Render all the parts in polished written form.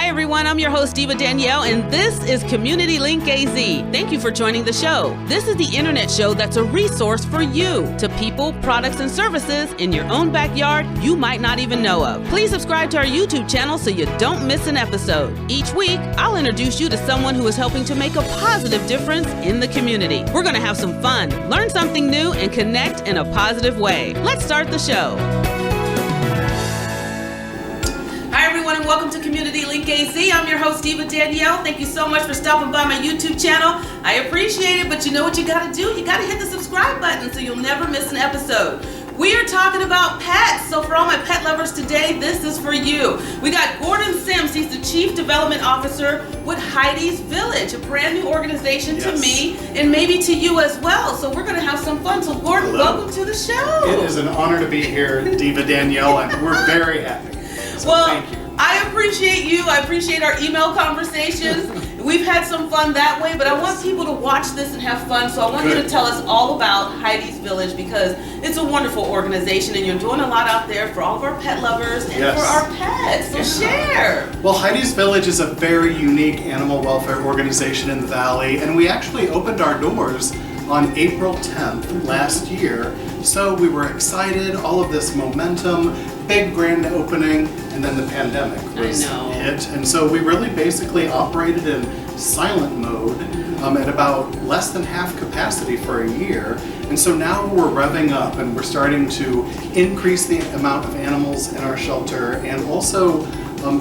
Hi everyone, I'm your host Diva Danielle, and this is Community Link AZ. Thank you for joining the show. This is the internet show that's a resource for you to people, products, and services in your own backyard you might not even know of. Please subscribe to our YouTube channel so you don't miss an episode. Each week, I'll introduce you to someone who is helping to make a positive difference in the community. We're going to have some fun, learn something new, and connect in a positive way. Let's start the show. Hi everyone, and welcome to Community Link AZ. I'm your host Diva Danielle. Thank you so much for stopping by my YouTube channel. I appreciate it, but you know what you gotta do? You gotta hit the subscribe button so you'll never miss an episode. We are talking about pets, so for all my pet lovers today, this is for you. We got Gordon Sims. He's the Chief Development Officer with Heidi's Village, a brand new organization to me and maybe to you as well. So we're gonna have some fun. So Gordon, welcome to the show. It is an honor to be here, Diva Danielle, and we're very happy. So thank you. I appreciate you. I appreciate our email conversations. We've had some fun that way, but I want people to watch this and have fun. So I want you to tell us all about Heidi's Village, because it's a wonderful organization and you're doing a lot out there for all of our pet lovers and for our pets. So share. Well, Heidi's Village is a very unique animal welfare organization in the Valley, and we actually opened our doors on April 10th last year. So we were excited, all of this momentum, big grand opening, and then the pandemic was hit. And so we really basically operated in silent mode at about less than half capacity for a year. And so now we're revving up and we're starting to increase the amount of animals in our shelter and also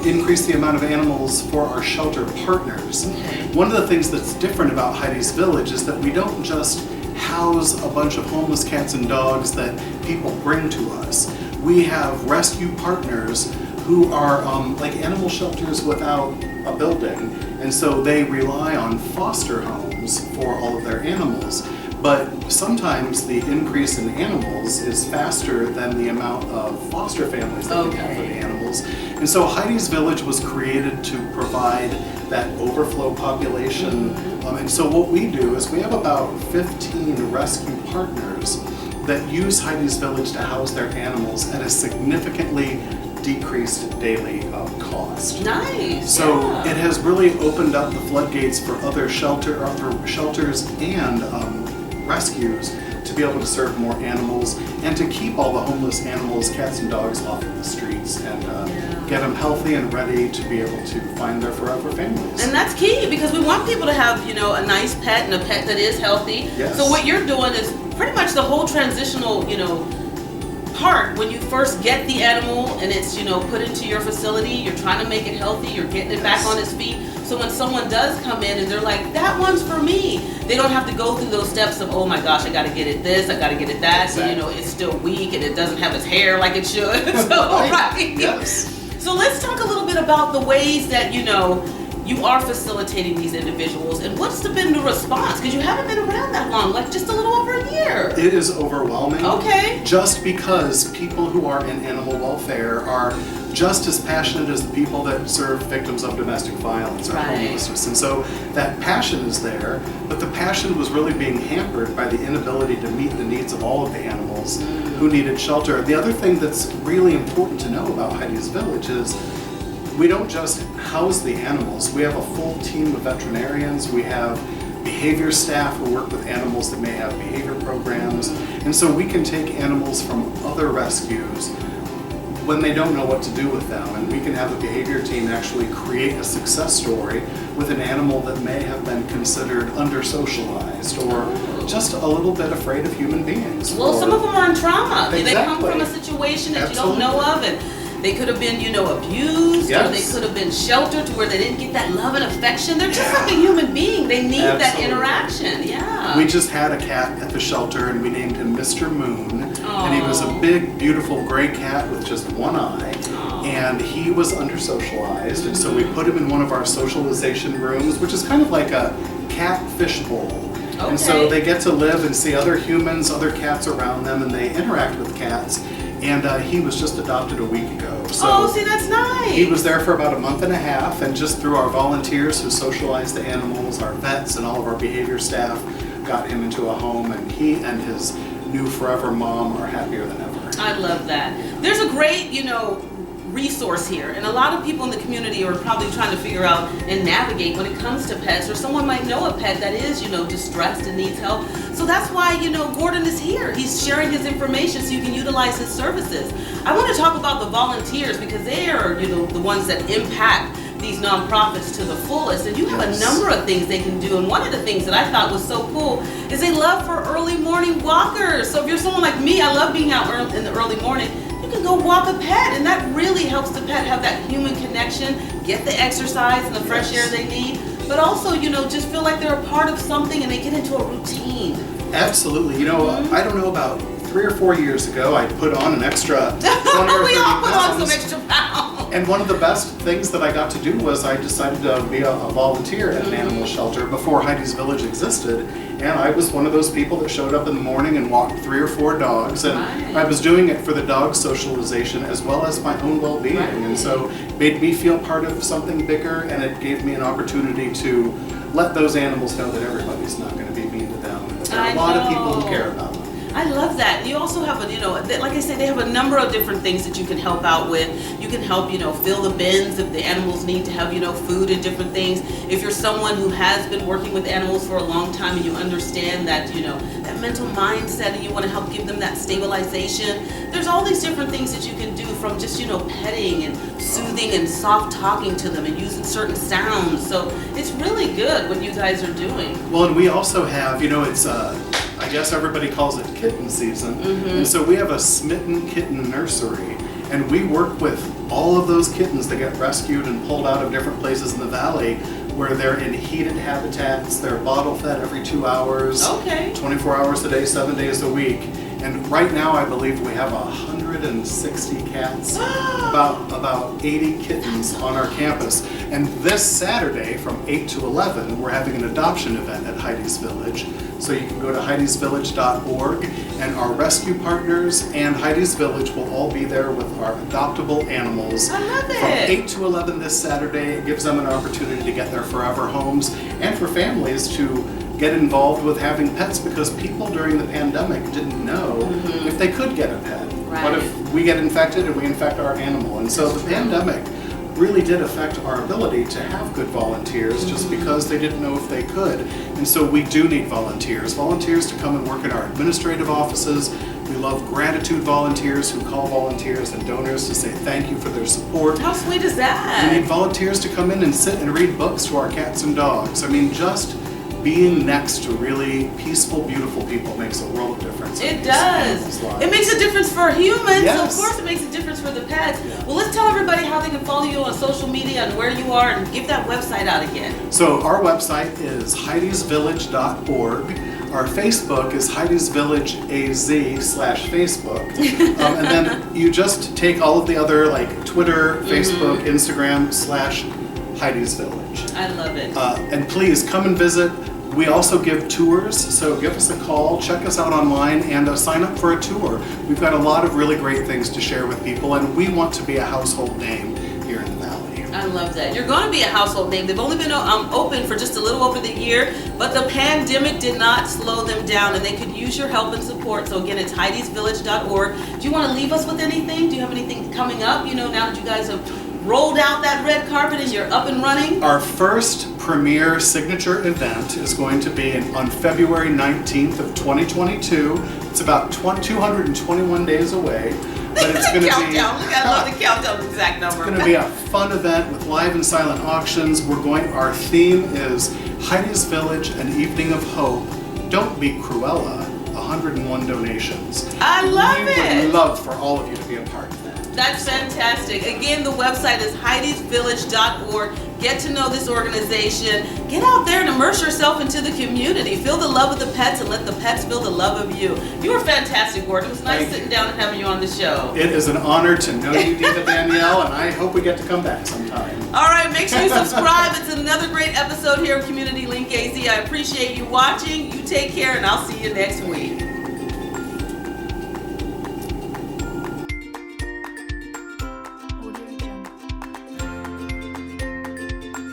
increase the amount of animals for our shelter partners. One of the things that's different about Heidi's Village is that we don't just house a bunch of homeless cats and dogs that people bring to us. We have rescue partners who are like animal shelters without a building, and so they rely on foster homes for all of their animals. But sometimes the increase in animals is faster than the amount of foster families that we have for the animals. And so Heidi's Village was created to provide that overflow population. And so what we do is we have about 15 rescue partners that use Heidi's Village to house their animals at a significantly decreased daily cost. Nice. So it has really opened up the floodgates for other shelters and rescues to be able to serve more animals and to keep all the homeless animals, cats and dogs, off of the streets and get them healthy and ready to be able to find their forever families. And that's key, because we want people to have, you know, a nice pet and a pet that is healthy. So what you're doing is pretty much the whole transitional, you know, part when you first get the animal and it's, you know, put into your facility. You're trying to make it healthy, you're getting it back on its feet. So when someone does come in and they're like, that one's for me, they don't have to go through those steps of, oh my gosh, I gotta get it this, I gotta get it that, so you know, it's still weak and it doesn't have its hair like it should. So let's talk a little bit about the ways that, you know, you are facilitating these individuals, and what's been the response? Because you haven't been around that long, like just a little over a year. It is overwhelming. Just because people who are in animal welfare are just as passionate as the people that serve victims of domestic violence or homelessness. And so that passion is there, but the passion was really being hampered by the inability to meet the needs of all of the animals who needed shelter. The other thing that's really important to know about Heidi's Village is we don't just house the animals. We have a full team of veterinarians. We have behavior staff who work with animals that may have behavior programs. And so we can take animals from other rescues when they don't know what to do with them. And we can have a behavior team actually create a success story with an animal that may have been considered under-socialized or just a little bit afraid of human beings. Well, some of them are in trauma. They come from a situation that you don't know of, and they could have been, you know, abused, or they could have been sheltered to where they didn't get that love and affection. They're just like a human being. They need that interaction. We just had a cat at the shelter and we named him Mr. Moon. And he was a big, beautiful gray cat with just one eye. And he was under-socialized, and so we put him in one of our socialization rooms, which is kind of like a cat fishbowl. And so they get to live and see other humans, other cats around them, and they interact with cats. And he was just adopted a week ago. So see, that's nice. He was there for about a month and a half, and just through our volunteers who socialize the animals, our vets, and all of our behavior staff got him into a home, and he and his new forever mom are happier than ever. I love that. There's a great, you know, resource here. And a lot of people in the community are probably trying to figure out and navigate when it comes to pets, or someone might know a pet that is, distressed and needs help. So that's why, Gordon is here. He's sharing his information so you can utilize his services. I want to talk about the volunteers because they are, the ones that impact these nonprofits to the fullest, and you have a number of things they can do. And one of the things that I thought was so cool is they love for early morning walkers. So if you're someone like me, I love being out in the early morning. You can go walk a pet, and that really helps the pet have that human connection, get the exercise and the fresh air they need, but also, just feel like they're a part of something and they get into a routine. Absolutely. I don't know, about 3 or 4 years ago, I put on an extra 20 or 30 We all put on pounds. some extra pounds. And one of the best things that I got to do was I decided to be a volunteer at an animal shelter before Heidi's Village existed. And I was one of those people that showed up in the morning and walked 3 or 4 dogs. And I was doing it for the dog socialization as well as my own well-being. And so it made me feel part of something bigger, and it gave me an opportunity to let those animals know that everybody's not going to be mean to them. There are a lot of people who care about them. I love that. You also have like I say, they have a number of different things that you can help out with. You can help, fill the bins if the animals need to have, food and different things. If you're someone who has been working with animals for a long time and you understand that, that mental mindset, and you want to help give them that stabilization, there's all these different things that you can do, from just, petting and soothing and soft talking to them and using certain sounds. So it's really good what you guys are doing. Well, and we also have, it's I guess everybody calls it kitten season. And so we have a smitten kitten nursery, and we work with all of those kittens that get rescued and pulled out of different places in the valley where they're in heated habitats. They're bottle fed every 2 hours, 24 hours a day, 7 days a week. And right now I believe we have 160 cats, about 80 kittens on our campus. And this Saturday from 8 to 11, we're having an adoption event at Heidi's Village. So you can go to heidisvillage.org, and our rescue partners and Heidi's Village will all be there with our adoptable animals. I love it. From 8 to 11 this Saturday. It gives them an opportunity to get their forever homes, and for families to get involved with having pets, because people during the pandemic didn't know if they could get a pet. What if we get infected and we infect our animal? And so the pandemic really did affect our ability to have good volunteers, just because they didn't know if they could. And so we do need volunteers to come and work in our administrative offices. We love gratitude volunteers who call volunteers and donors to say thank you for their support. How sweet is that? We need volunteers to come in and sit and read books to our cats and dogs. I mean, just being next to really peaceful, beautiful people makes a world of difference. It does. It makes a difference for humans. Yes. Of course it makes a difference for the pets. Well, let's tell everybody how they can follow you on social media and where you are, and give that website out again. So our website is heidisvillage.org. Our Facebook is Heidi's Village AZ/Facebook. And then you just take all of the other, like Twitter, Facebook, Instagram /Heidi's Village. I love it. And please come and visit. We also give tours, so give us a call, check us out online, and sign up for a tour. We've got a lot of really great things to share with people, and we want to be a household name here in the Valley. I love that. You're going to be a household name. They've only been open for just a little over the year, but the pandemic did not slow them down, and they could use your help and support. So again, it's heidisvillage.org. Do you want to leave us with anything? Do you have anything coming up, now that you guys have rolled out that red carpet and you're up and running? Our first premier signature event is going to be on February 19th of 2022. It's about 221 days away. But it's going to be, I love the countdown exact number. It's going to be a fun event with live and silent auctions. Our theme is Heidi's Village, an evening of hope. Don't be Cruella. 101 donations. I love it. We would love for all of you to be a part of that. That's fantastic. Again, the website is heidisvillage.org. Get to know this organization. Get out there and immerse yourself into the community. Feel the love of the pets and let the pets feel the love of you. You were fantastic, Gordon. It was nice sitting down and having you on the show. It is an honor to know you, Diva Danielle, and I hope we get to come back sometime. All right, make sure you subscribe. It's another great episode here of Community Link AZ. I appreciate you watching. You take care, and I'll see you next week.